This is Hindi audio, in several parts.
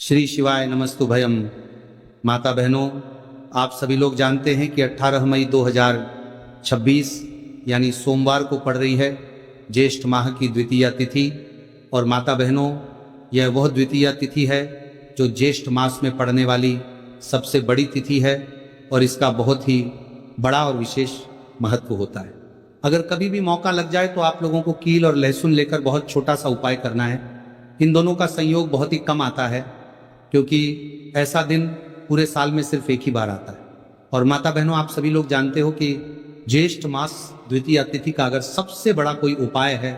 श्री शिवाय नमस्तुभयम। माता बहनों, आप सभी लोग जानते हैं कि 18 मई 2026 यानी सोमवार को पड़ रही है ज्येष्ठ माह की द्वितीया तिथि। और माता बहनों, यह वह द्वितीया तिथि है जो ज्येष्ठ मास में पड़ने वाली सबसे बड़ी तिथि है और इसका बहुत ही बड़ा और विशेष महत्व होता है। अगर कभी भी मौका लग जाए तो आप लोगों को कील और लहसुन लेकर बहुत छोटा सा उपाय करना है। इन दोनों का संयोग बहुत ही कम आता है क्योंकि ऐसा दिन पूरे साल में सिर्फ एक ही बार आता है। और माता बहनों, आप सभी लोग जानते हो कि ज्येष्ठ मास द्वितीया तिथि का अगर सबसे बड़ा कोई उपाय है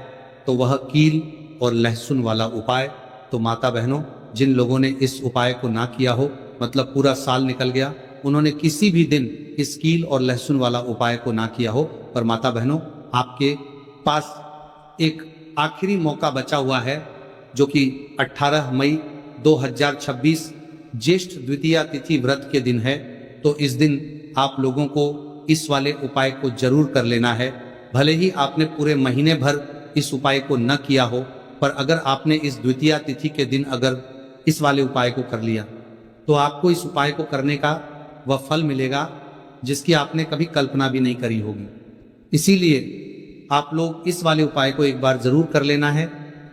तो वह कील और लहसुन वाला उपाय। तो माता बहनों, जिन लोगों ने इस उपाय को ना किया हो, मतलब पूरा साल निकल गया, उन्होंने किसी भी दिन इस कील और लहसुन वाला उपाय को ना किया हो, पर माता बहनों, आपके पास एक आखिरी मौका बचा हुआ है जो कि 18 मई 2026 ज्येष्ठ द्वितीया तिथि व्रत के दिन है। तो इस दिन आप लोगों को इस वाले उपाय को जरूर कर लेना है। भले ही आपने पूरे महीने भर इस उपाय को न किया हो, पर अगर आपने इस द्वितीया तिथि के दिन अगर इस वाले उपाय को कर लिया तो आपको इस उपाय को करने का वह फल मिलेगा जिसकी आपने कभी कल्पना भी नहीं करी होगी। इसीलिए आप लोग इस वाले उपाय को एक बार जरूर कर लेना है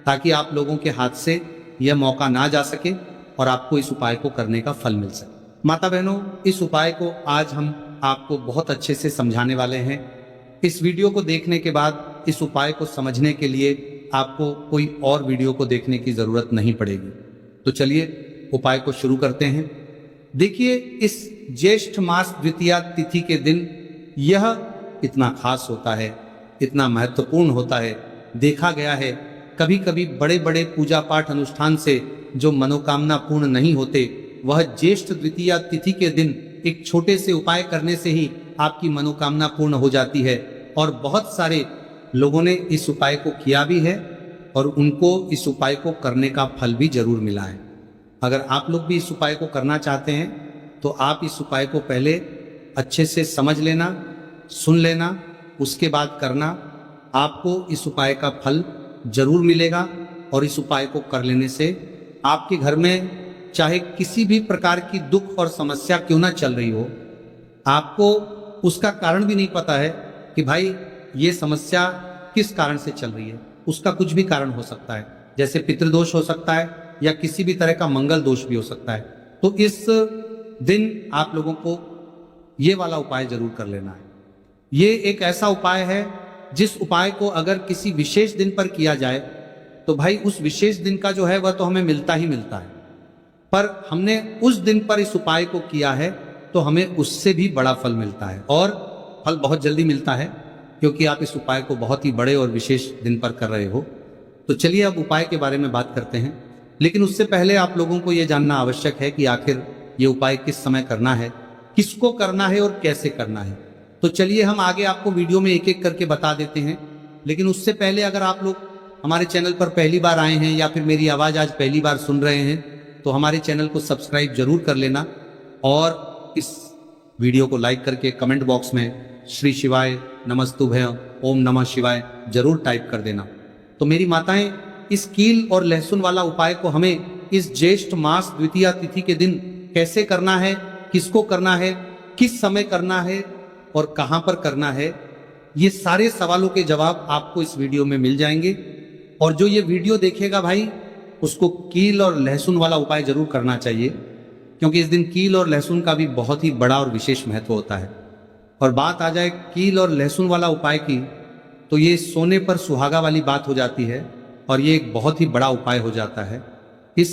ताकि आप लोगों के हाथ से यह मौका ना जा सके और आपको इस उपाय को करने का फल मिल सके। माता बहनों, इस उपाय को आज हम आपको बहुत अच्छे से समझाने वाले हैं। इस वीडियो को देखने के बाद इस उपाय को समझने के लिए आपको कोई और वीडियो को देखने की जरूरत नहीं पड़ेगी। तो चलिए उपाय को शुरू करते हैं। देखिए, इस ज्येष्ठ मास द्वितीया तिथि के दिन यह इतना खास होता है, इतना महत्वपूर्ण होता है। देखा गया है कभी कभी बड़े बड़े पूजा पाठ अनुष्ठान से जो मनोकामना पूर्ण नहीं होते, वह ज्येष्ठ द्वितीया तिथि के दिन एक छोटे से उपाय करने से ही आपकी मनोकामना पूर्ण हो जाती है। और बहुत सारे लोगों ने इस उपाय को किया भी है और उनको इस उपाय को करने का फल भी जरूर मिला है। अगर आप लोग भी इस उपाय को करना चाहते हैं तो आप इस उपाय को पहले अच्छे से समझ लेना, सुन लेना, उसके बाद करना। आपको इस उपाय का फल जरूर मिलेगा और इस उपाय को कर लेने से आपके घर में चाहे किसी भी प्रकार की दुख और समस्या क्यों ना चल रही हो, आपको उसका कारण भी नहीं पता है कि भाई ये समस्या किस कारण से चल रही है। उसका कुछ भी कारण हो सकता है, जैसे पितृदोष हो सकता है या किसी भी तरह का मंगल दोष भी हो सकता है। तो इस दिन आप लोगों को ये वाला उपाय जरूर कर लेना है। ये एक ऐसा उपाय है जिस उपाय को अगर किसी विशेष दिन पर किया जाए तो भाई उस विशेष दिन का जो है वह तो हमें मिलता ही मिलता है, पर हमने उस दिन पर इस उपाय को किया है तो हमें उससे भी बड़ा फल मिलता है और फल बहुत जल्दी मिलता है क्योंकि आप इस उपाय को बहुत ही बड़े और विशेष दिन पर कर रहे हो। तो चलिए अब उपाय के बारे में बात करते हैं, लेकिन उससे पहले आप लोगों को यह जानना आवश्यक है कि आखिर ये उपाय किस समय करना है, किसको करना है और कैसे करना है। तो चलिए हम आगे आपको वीडियो में एक एक करके बता देते हैं। लेकिन उससे पहले अगर आप लोग हमारे चैनल पर पहली बार आए हैं या फिर मेरी आवाज़ आज पहली बार सुन रहे हैं तो हमारे चैनल को सब्सक्राइब जरूर कर लेना और इस वीडियो को लाइक करके कमेंट बॉक्स में श्री शिवाय नमस्तुभ्यं ओम नमः शिवाय जरूर टाइप कर देना। तो मेरी माताएं, इस कील और लहसुन वाला उपाय को हमें इस ज्येष्ठ मास द्वितीया तिथि के दिन कैसे करना है, किसको करना है, किस समय करना है और कहां पर करना है, ये सारे सवालों के जवाब आपको इस वीडियो में मिल जाएंगे। और जो ये वीडियो देखेगा भाई, उसको कील और लहसुन वाला उपाय जरूर करना चाहिए क्योंकि इस दिन कील और लहसुन का भी बहुत ही बड़ा और विशेष महत्व होता है। और बात आ जाए कील और लहसुन वाला उपाय की तो ये सोने पर सुहागा वाली बात हो जाती है और ये एक बहुत ही बड़ा उपाय हो जाता है इस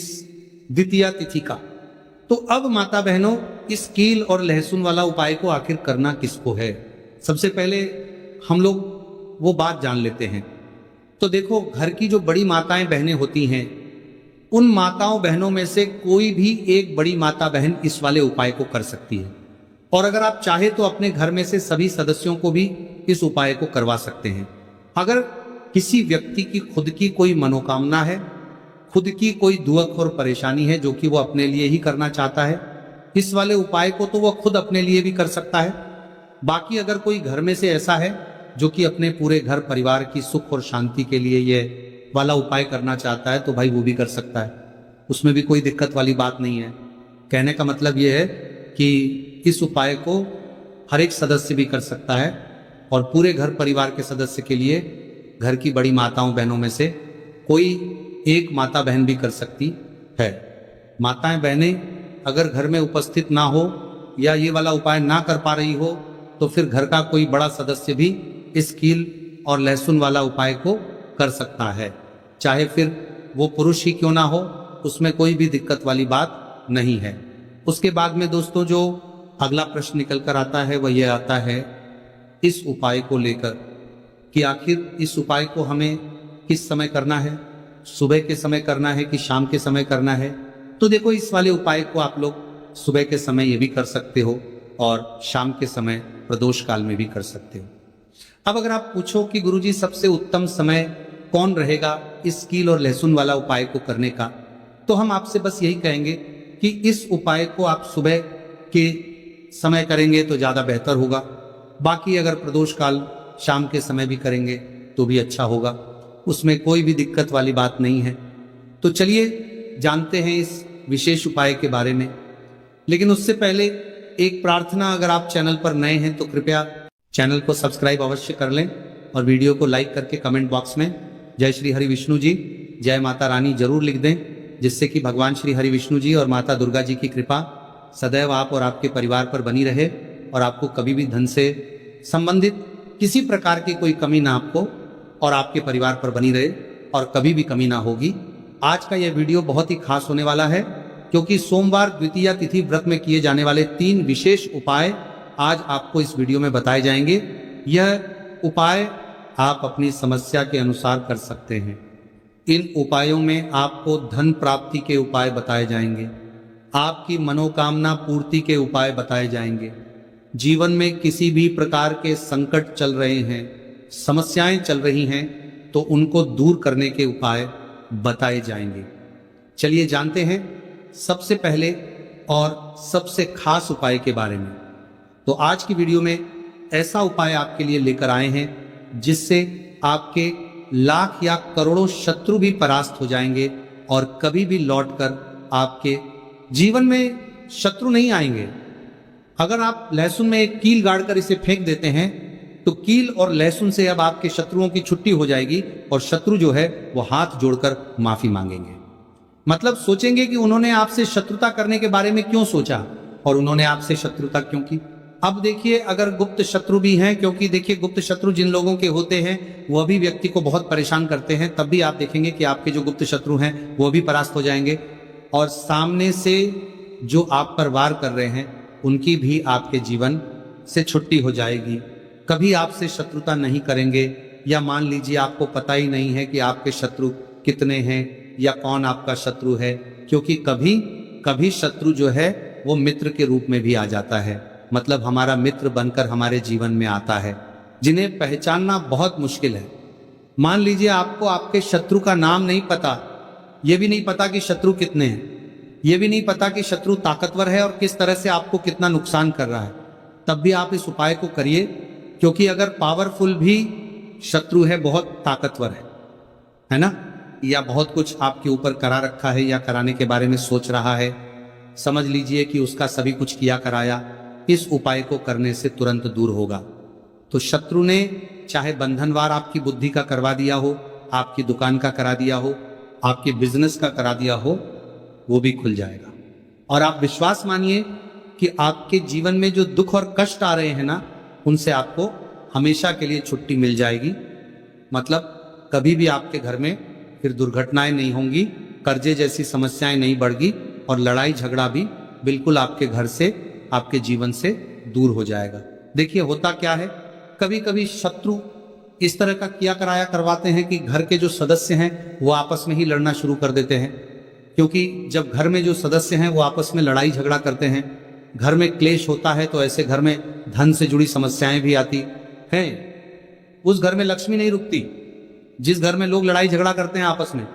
द्वितीया तिथि का। तो अब माता बहनों, इस कील और लहसुन वाला उपाय को आखिर करना किसको है, सबसे पहले हम लोग वो बात जान लेते हैं। तो देखो, घर की जो बड़ी माताएं बहनें होती हैं, उन माताओं बहनों में से कोई भी एक बड़ी माता बहन इस वाले उपाय को कर सकती है। और अगर आप चाहे तो अपने घर में से सभी सदस्यों को भी इस उपाय को करवा सकते हैं। अगर किसी व्यक्ति की खुद की कोई मनोकामना है, खुद की कोई दुख और परेशानी है जो कि वो अपने लिए ही करना चाहता है, इस वाले उपाय को तो वह खुद अपने लिए भी कर सकता है। बाकी अगर कोई घर में से ऐसा है जो कि अपने पूरे घर परिवार की सुख और शांति के लिए ये वाला उपाय करना चाहता है तो भाई वो भी कर सकता है। उसमें भी कोई दिक्कत वाली बात नहीं है। कहने का मतलब ये है कि इस उपाय को हर एक सदस्य भी कर सकता है और पूरे घर परिवार के सदस्य के लिए घर की बड़ी माताओं बहनों में से कोई एक माता बहन भी कर सकती है। माताएं बहनें अगर घर में उपस्थित ना हो या ये वाला उपाय ना कर पा रही हो तो फिर घर का कोई बड़ा सदस्य भी इस कील और लहसुन वाला उपाय को कर सकता है, चाहे फिर वो पुरुष ही क्यों ना हो, उसमें कोई भी दिक्कत वाली बात नहीं है। उसके बाद में दोस्तों जो अगला प्रश्न निकल कर आता है वह यह आता है इस उपाय को लेकर कि आखिर इस उपाय को हमें किस समय करना है, सुबह के समय करना है कि शाम के समय करना है। तो देखो इस वाले उपाय को आप लोग सुबह के समय ये भी कर सकते हो और शाम के समय प्रदोष काल में भी कर सकते हो। अब अगर आप पूछो कि गुरुजी सबसे उत्तम समय कौन रहेगा इस कील और लहसुन वाला उपाय को करने का, तो हम आपसे बस यही कहेंगे कि इस उपाय को आप सुबह के समय करेंगे तो ज्यादा बेहतर होगा। बाकी अगर प्रदोष काल शाम के समय भी करेंगे तो भी अच्छा होगा, उसमें कोई भी दिक्कत वाली बात नहीं है। तो चलिए जानते हैं इस विशेष उपाय के बारे में। लेकिन उससे पहले एक प्रार्थना, अगर आप चैनल पर नए हैं तो कृपया चैनल को सब्सक्राइब अवश्य कर लें और वीडियो को लाइक करके कमेंट बॉक्स में जय श्री हरि विष्णु जी, जय माता रानी जरूर लिख दें, जिससे कि भगवान श्री हरि विष्णु जी और माता दुर्गा जी की कृपा सदैव आप और आपके परिवार पर बनी रहे और आपको कभी भी धन से संबंधित किसी प्रकार की कोई कमी ना आपको और आपके परिवार पर बनी रहे और कभी भी कमी ना होगी। आज का यह वीडियो बहुत ही खास होने वाला है क्योंकि सोमवार द्वितीया तिथि व्रत में किए जाने वाले 3 विशेष उपाय आज आपको इस वीडियो में बताए जाएंगे। यह उपाय आप अपनी समस्या के अनुसार कर सकते हैं। इन उपायों में आपको धन प्राप्ति के उपाय बताए जाएंगे, आपकी मनोकामना पूर्ति के उपाय बताए जाएंगे। जीवन में किसी भी प्रकार के संकट चल रहे हैं, समस्याएं चल रही हैं, तो उनको दूर करने के उपाय बताए जाएंगे। चलिए जानते हैं सबसे पहले और सबसे खास उपाय के बारे में। तो आज की वीडियो में ऐसा उपाय आपके लिए लेकर आए हैं जिससे आपके लाख या करोड़ों शत्रु भी परास्त हो जाएंगे और कभी भी लौटकर आपके जीवन में शत्रु नहीं आएंगे। अगर आप लहसुन में एक कील गाड़कर इसे फेंक देते हैं तो कील और लहसुन से अब आपके शत्रुओं की छुट्टी हो जाएगी और शत्रु जो है वो हाथ जोड़कर माफी मांगेंगे। मतलब सोचेंगे कि उन्होंने आपसे शत्रुता करने के बारे में क्यों सोचा और उन्होंने आपसे शत्रुता क्यों की। अब देखिए अगर गुप्त शत्रु भी हैं, क्योंकि देखिए गुप्त शत्रु जिन लोगों के होते हैं वह भी व्यक्ति को बहुत परेशान करते हैं, तब भी आप देखेंगे कि आपके जो गुप्त शत्रु हैं वो भी परास्त हो जाएंगे और सामने से जो आप पर वार कर रहे हैं उनकी भी आपके जीवन से छुट्टी हो जाएगी। कभी आपसे शत्रुता नहीं करेंगे, या मान लीजिए आपको पता ही नहीं है कि आपके शत्रु कितने हैं या कौन आपका शत्रु है, क्योंकि कभी कभी शत्रु जो है वो मित्र के रूप में भी आ जाता है। मतलब हमारा मित्र बनकर हमारे जीवन में आता है, जिन्हें पहचानना बहुत मुश्किल है। मान लीजिए आपको आपके शत्रु का नाम नहीं पता, यह भी नहीं पता कि शत्रु कितने हैं, यह भी नहीं पता कि शत्रु ताकतवर है और किस तरह से आपको कितना नुकसान कर रहा है, तब भी आप इस उपाय को करिए। क्योंकि अगर पावरफुल भी शत्रु है, बहुत ताकतवर है ना, या बहुत कुछ आपके ऊपर करा रखा है या कराने के बारे में सोच रहा है, समझ लीजिए कि उसका सभी कुछ किया कराया इस उपाय को करने से तुरंत दूर होगा। तो शत्रु ने चाहे बंधनवार आपकी बुद्धि का करवा दिया हो, आपकी दुकान का करा दिया हो, आपके बिजनेस का करा दिया हो, वो भी खुल जाएगा। और आप विश्वास मानिए कि आपके जीवन में जो दुख और कष्ट आ रहे हैं ना, उनसे आपको हमेशा के लिए छुट्टी मिल जाएगी। मतलब कभी भी आपके घर में फिर दुर्घटनाएं नहीं होंगी, कर्जे जैसी समस्याएं नहीं बढ़गी और लड़ाई झगड़ा भी बिल्कुल आपके घर से, आपके जीवन से दूर हो जाएगा। देखिए होता क्या है, कभी कभी शत्रु इस तरह का किया कराया करवाते हैं कि घर के जो सदस्य हैं वो आपस में ही लड़ना शुरू कर देते हैं। क्योंकि जब घर में जो सदस्य हैं वो आपस में लड़ाई झगड़ा करते हैं, घर में क्लेश होता है, तो ऐसे घर में धन से जुड़ी समस्याएं भी आती हैं। उस घर में लक्ष्मी नहीं रुकती जिस घर में लोग लड़ाई झगड़ा करते हैं आपस में,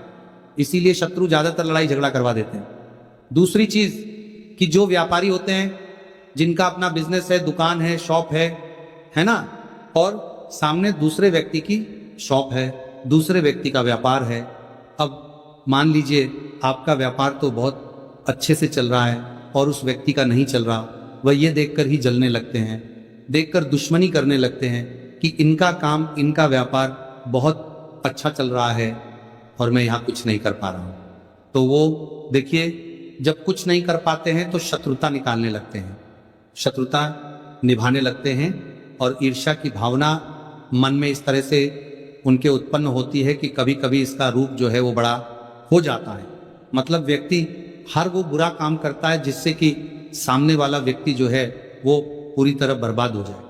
इसीलिए शत्रु ज्यादातर लड़ाई झगड़ा करवा देते हैं। दूसरी चीज कि जो व्यापारी होते हैं, जिनका अपना बिजनेस है, दुकान है, शॉप है ना, और सामने दूसरे व्यक्ति की शॉप है, दूसरे व्यक्ति का व्यापार है। अब मान लीजिए आपका व्यापार तो बहुत अच्छे से चल रहा है और उस व्यक्ति का नहीं चल रहा, वह ये देखकर ही जलने लगते हैं, देखकर दुश्मनी करने लगते हैं कि इनका काम, इनका व्यापार बहुत अच्छा चल रहा है और मैं यहाँ कुछ नहीं कर पा रहा हूँ। तो वो देखिए, जब कुछ नहीं कर पाते हैं तो शत्रुता निकालने लगते हैं, शत्रुता निभाने लगते हैं और ईर्ष्या की भावना मन में इस तरह से उनके उत्पन्न होती है कि कभी कभी इसका रूप जो है वो बड़ा हो जाता है। मतलब व्यक्ति हर वो बुरा काम करता है जिससे कि सामने वाला व्यक्ति जो है वो पूरी तरह बर्बाद हो जाए।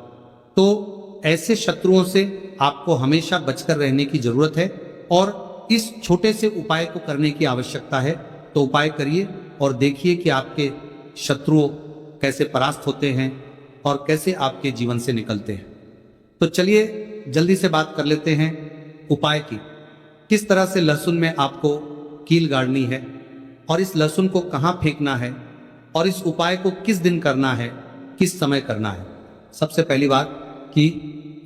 तो ऐसे शत्रुओं से आपको हमेशा बचकर रहने की जरूरत है और इस छोटे से उपाय को करने की आवश्यकता है। तो उपाय करिए और देखिए कि आपके शत्रुओं कैसे परास्त होते हैं और कैसे आपके जीवन से निकलते हैं। तो चलिए जल्दी से बात कर लेते हैं उपाय की। किस तरह से लहसुन में आपको कील गाड़नी है और इस लहसुन को कहाँ फेंकना है और इस उपाय को किस दिन करना है, किस समय करना है। सबसे पहली बात कि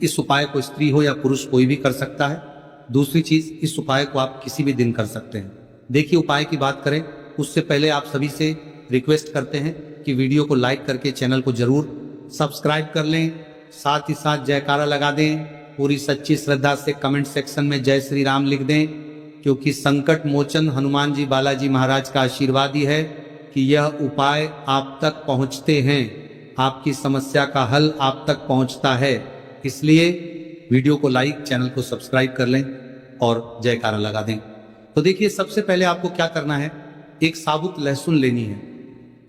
इस उपाय को स्त्री हो या पुरुष कोई भी कर सकता है। दूसरी चीज, इस उपाय को आप किसी भी दिन कर सकते हैं। देखिए, उपाय की बात करें उससे पहले आप सभी से रिक्वेस्ट करते हैं कि वीडियो को लाइक करके चैनल को जरूर सब्सक्राइब कर लें, साथ ही साथ जयकारा लगा दें, पूरी सच्ची श्रद्धा से कमेंट सेक्शन में जय श्री राम लिख दें, क्योंकि संकट मोचन हनुमान जी बालाजी महाराज का आशीर्वाद ही है कि यह उपाय आप तक पहुंचते हैं, आपकी समस्या का हल आप तक पहुंचता है। इसलिए वीडियो को लाइक, चैनल को सब्सक्राइब कर लें और जयकारा लगा दें। तो देखिए, सबसे पहले आपको क्या करना है, एक साबुत लहसुन लेनी है।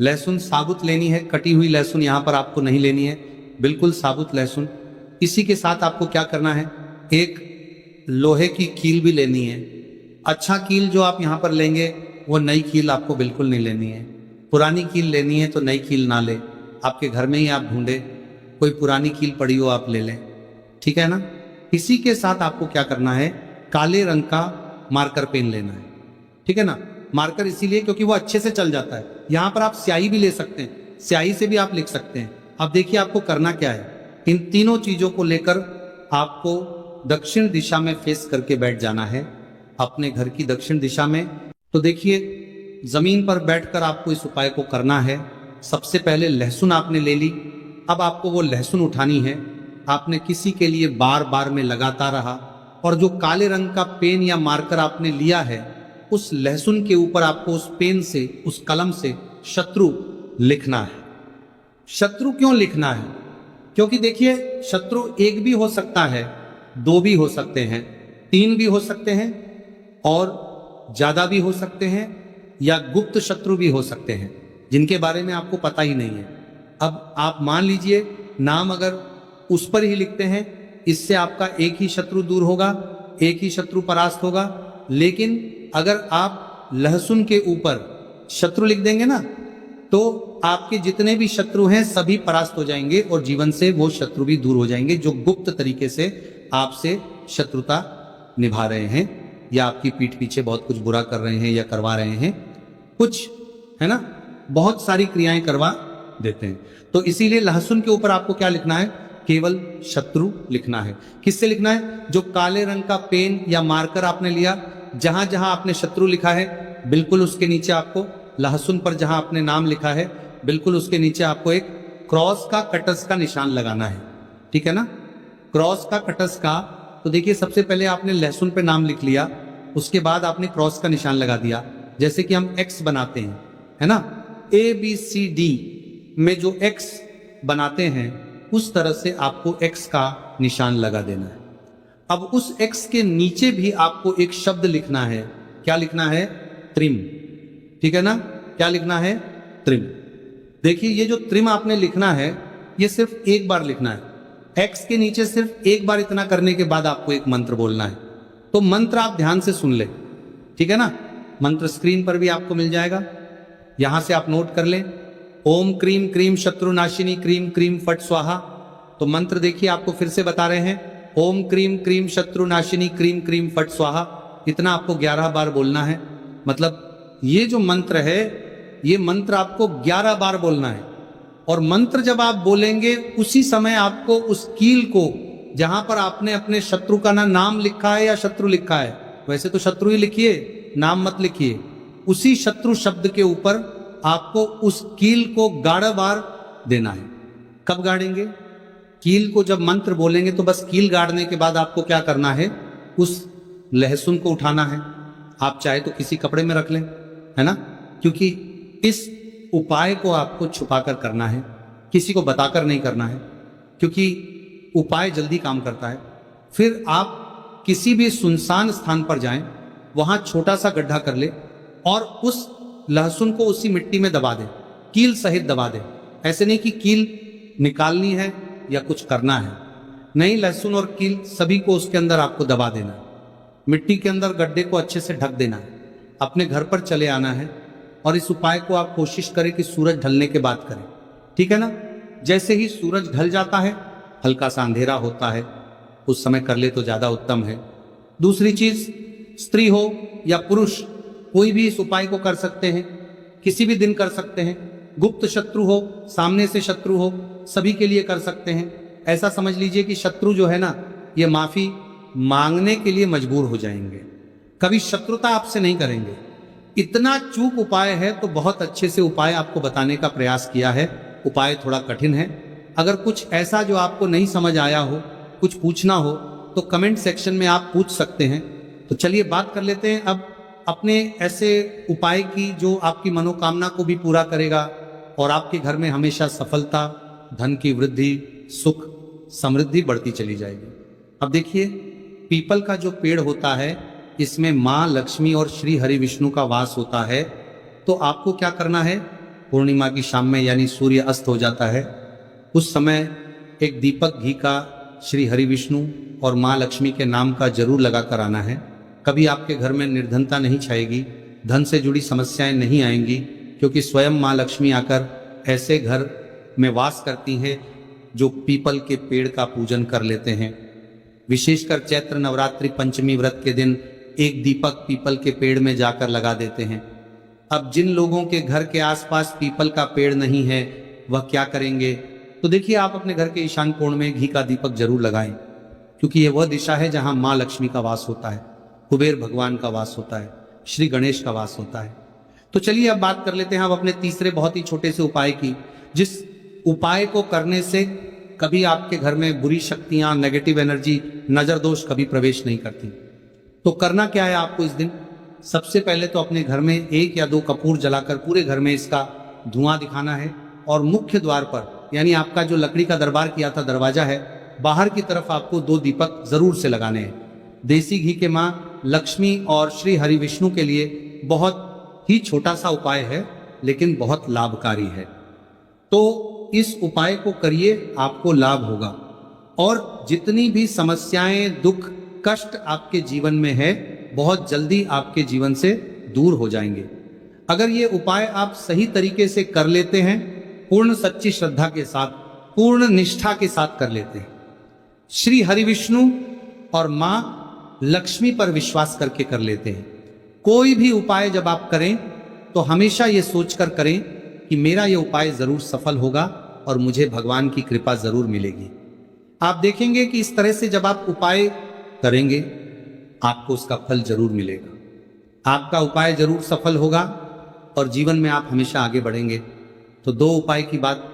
लहसुन साबुत लेनी है, कटी हुई लहसुन यहाँ पर आपको नहीं लेनी है, बिल्कुल साबुत लहसुन। इसी के साथ आपको क्या करना है, एक लोहे की कील भी लेनी है। अच्छा कील जो आप यहाँ पर लेंगे वो नई कील आपको बिल्कुल नहीं लेनी है। पुरानी कील लेनी है तो नई कील ना ले, आपके घर में ही आप ढूंढे कोई पुरानी कील पड़ी हो आप ले लें, ठीक है ना। इसी के साथ आपको क्या करना है, काले रंग का मार्कर पेन लेना है, ठीक है ना। मार्कर इसीलिए क्योंकि वो अच्छे से चल जाता है। यहाँ पर आप स्याही भी ले सकते हैं, स्याही से भी आप लिख सकते हैं। अब देखिए आपको करना क्या है, इन तीनों चीजों को लेकर आपको दक्षिण दिशा में फेस करके बैठ जाना है, अपने घर की दक्षिण दिशा में। तो देखिए, जमीन पर बैठकर आपको इस उपाय को करना है। सबसे पहले लहसुन आपने ले ली, अब आपको वो लहसुन उठानी है। आपने किसी के लिए बार बार में लगाता रहा और जो काले रंग का पेन या मार्कर आपने लिया है उस लहसुन के ऊपर आपको उस पेन से, उस कलम से शत्रु लिखना है। शत्रु क्यों लिखना है, क्योंकि देखिए शत्रु एक भी हो सकता है, दो भी हो सकते हैं, तीन भी हो सकते हैं और ज्यादा भी हो सकते हैं, या गुप्त शत्रु भी हो सकते हैं जिनके बारे में आपको पता ही नहीं है। अब आप मान लीजिए नाम अगर उस पर ही लिखते हैं, इससे आपका एक ही शत्रु दूर होगा, एक ही शत्रु परास्त होगा। लेकिन अगर आप लहसुन के ऊपर शत्रु लिख देंगे ना, तो आपके जितने भी शत्रु हैं सभी परास्त हो जाएंगे और जीवन से वो शत्रु भी दूर हो जाएंगे जो गुप्त तरीके से आपसे शत्रुता निभा रहे हैं या आपकी पीठ पीछे बहुत कुछ बुरा कर रहे हैं या करवा रहे हैं कुछ, है ना, बहुत सारी क्रियाएं करवा देते हैं। तो इसीलिए लहसुन के ऊपर आपको क्या लिखना है, केवल शत्रु लिखना है। किससे लिखना है, जो काले रंग का पेन या मार्कर आपने लिया, जहां जहां आपने शत्रु लिखा है बिल्कुल उसके नीचे आपको, लहसुन पर जहां आपने नाम लिखा है बिल्कुल उसके नीचे आपको एक क्रॉस का, कटस का निशान लगाना है, ठीक है ना, क्रॉस का, कटस का। तो देखिए सबसे पहले आपने लहसुन पे नाम लिख लिया, उसके बाद आपने क्रॉस का निशान लगा दिया, जैसे कि हम एक्स बनाते हैं, है ना, ABCD में जो एक्स बनाते हैं उस तरह से आपको एक्स का निशान लगा देना है। अब उस एक्स के नीचे भी आपको एक शब्द लिखना है। क्या लिखना है, त्रिम, ठीक है ना, क्या लिखना है, त्रिम। देखिए ये जो त्रिम आपने लिखना है ये सिर्फ एक बार लिखना है। एक्स के नीचे सिर्फ एक बार इतना करने के बाद आपको एक मंत्र बोलना है। तो मंत्र आप ध्यान से सुन ले, ठीक है ना, मंत्र स्क्रीन पर भी आपको मिल जाएगा, यहां से आप नोट कर लें। ओम क्रीम क्रीम शत्रुनाशिनी क्रीम क्रीम फट स्वाहा। तो मंत्र देखिए आपको फिर से बता रहे हैं, ओम क्रीम क्रीम शत्रुनाशिनी क्रीम क्रीम फट स्वाहा। इतना आपको 11 बार बोलना है। मतलब ये जो मंत्र है ये मंत्र आपको 11 बार बोलना है। और मंत्र जब आप बोलेंगे उसी समय आपको उस कील को, जहां पर आपने अपने शत्रु का ना नाम लिखा है या शत्रु लिखा है, वैसे तो शत्रु ही लिखिए, नाम मत लिखिए, उसी शत्रु शब्द के ऊपर आपको उस कील को गाड़ा बार देना है। कब गाड़ेंगे? कील को जब मंत्र बोलेंगे तो बस कील गाड़ने के बाद आपको क्या करना है, उस लहसुन को उठाना है। आप चाहे तो किसी कपड़े में रख लें, है ना, क्योंकि इस उपाय को आपको छुपाकर करना है, किसी को बताकर नहीं करना है, क्योंकि उपाय जल्दी काम करता है। फिर आप किसी भी सुनसान स्थान पर जाएं, वहां छोटा सा गड्ढा कर ले और उस लहसुन को उसी मिट्टी में दबा दें, कील सहित दबा दें। ऐसे नहीं कि कील निकालनी है या कुछ करना है, नहीं, लहसुन और कील सभी को उसके अंदर आपको दबा देना है। मिट्टी के अंदर गड्ढे को अच्छे से ढक देना है। अपने घर पर चले आना है और इस उपाय को आप कोशिश करें कि सूरज ढलने के बाद करें, ठीक है ना। जैसे ही सूरज ढल जाता है, हल्का सा अंधेरा होता है, उस समय कर ले तो ज्यादा उत्तम है। दूसरी चीज, स्त्री हो या पुरुष, कोई भी इस उपाय को कर सकते हैं, किसी भी दिन कर सकते हैं। गुप्त शत्रु हो, सामने से शत्रु हो, सभी के लिए कर सकते हैं। ऐसा समझ लीजिए कि शत्रु जो है ना, ये माफी मांगने के लिए मजबूर हो जाएंगे, कभी शत्रुता आपसे नहीं करेंगे। इतना चूक उपाय है तो बहुत अच्छे से उपाय आपको बताने का प्रयास किया है। उपाय थोड़ा कठिन है। अगर कुछ ऐसा जो आपको नहीं समझ आया हो, कुछ पूछना हो, तो कमेंट सेक्शन में आप पूछ सकते हैं। तो चलिए बात कर लेते हैं अब अपने ऐसे उपाय की जो आपकी मनोकामना को भी पूरा करेगा और आपके घर में हमेशा सफलता, धन की वृद्धि, सुख, समृद्धि बढ़ती चली जाएगी। अब देखिए, पीपल का जो पेड़ होता है, इसमें माँ लक्ष्मी और श्री हरि विष्णु का वास होता है। तो आपको क्या करना है, पूर्णिमा की शाम में, यानी सूर्य अस्त हो जाता है, उस समय एक दीपक घी का श्री हरि विष्णु और माँ लक्ष्मी के नाम का जरूर लगा कर आना है। कभी आपके घर में निर्धनता नहीं छाएगी, धन से जुड़ी समस्याएं नहीं आएंगी, क्योंकि स्वयं माँ लक्ष्मी आकर ऐसे घर में वास करती हैं जो पीपल के पेड़ का पूजन कर लेते हैं। विशेषकर चैत्र नवरात्रि पंचमी व्रत के दिन एक दीपक पीपल के पेड़ में जाकर लगा देते हैं। अब जिन लोगों के घर के आसपास पीपल का पेड़ नहीं है, वह क्या करेंगे? तो देखिए, आप अपने घर के ईशान कोण में घी का दीपक जरूर लगाएं, क्योंकि यह वह दिशा है जहां माँ लक्ष्मी का वास होता है, कुबेर भगवान का वास होता है, श्री गणेश का वास होता है। तो चलिए अब बात कर लेते हैं अब अपने तीसरे बहुत ही छोटे से उपाय की, जिस उपाय को करने से कभी आपके घर में बुरी शक्तियां, नेगेटिव एनर्जी, नजर दोष कभी प्रवेश नहीं करती। तो करना क्या है आपको इस दिन? सबसे पहले तो अपने घर में 1 या 2 कपूर जलाकर पूरे घर में इसका धुआं दिखाना है और मुख्य द्वार पर, यानी आपका जो लकड़ी का दरबार किया था दरवाजा है, बाहर की तरफ आपको 2 दीपक जरूर से लगाने हैं। देसी घी के माँ लक्ष्मी और श्री हरि विष्णु के लिए बहुत ही छोटा सा उपाय है, लेकिन बहुत लाभकारी है। तो इस उपाय को करिए, आपको लाभ होगा और जितनी भी समस्याएं, दुख, कष्ट आपके जीवन में है, बहुत जल्दी आपके जीवन से दूर हो जाएंगे। अगर ये उपाय आप सही तरीके से कर लेते हैं, पूर्ण सच्ची श्रद्धा के साथ, पूर्ण निष्ठा के साथ कर लेते हैं, श्री हरि विष्णु और माँ लक्ष्मी पर विश्वास करके कर लेते हैं, कोई भी उपाय जब आप करें तो हमेशा ये सोचकर करें कि मेरा ये उपाय जरूर सफल होगा और मुझे भगवान की कृपा जरूर मिलेगी। आप देखेंगे कि इस तरह से जब आप उपाय करेंगे, आपको उसका फल जरूर मिलेगा, आपका उपाय जरूर सफल होगा और जीवन में आप हमेशा आगे बढ़ेंगे। तो 2 उपाय की बात